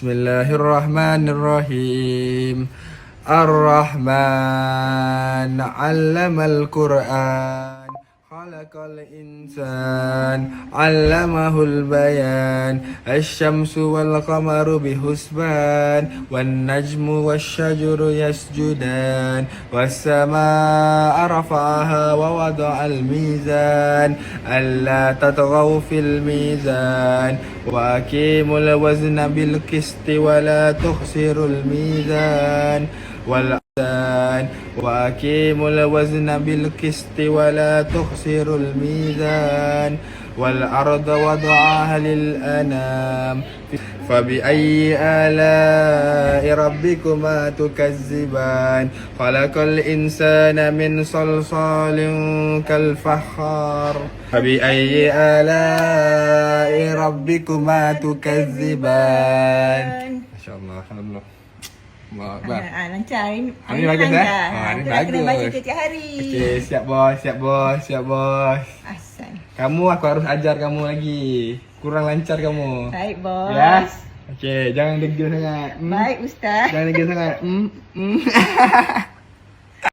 Bismillahirrahmanirrahim. Ar-Rahman 'allamal Qur'an. Khalaqal insan 'allamahul bayan. Asy-syamsu wal qamaru bihusban. Wan najmu wasy-syajaru yasjudan. Was-samaa'a rafa'aha wa wada'al mizan. Alla tatghaw fil mizan. Wa aqimul wazna bil qisti wa la tukhsirul mizan. وأقيموا الوزن بالقسط ولا تخسروا الميزان والأرض وضعها للأنام فبأي آلاء ربكما تكذبان خلق الإنسان من صلصال كالفخار فبأي آلاء ربكما تكذبان. ما شاء الله الحمد لله. Lancar. Hari ni bagus Ni bagus. kena baca setiap hari. Okey, siap bos. Asal. Kamu aku harus ajar kamu lagi. Kurang lancar kamu. Baik, bos. Ya. Okey, jangan degil sangat. Baik, Ustaz. Jangan degil sangat.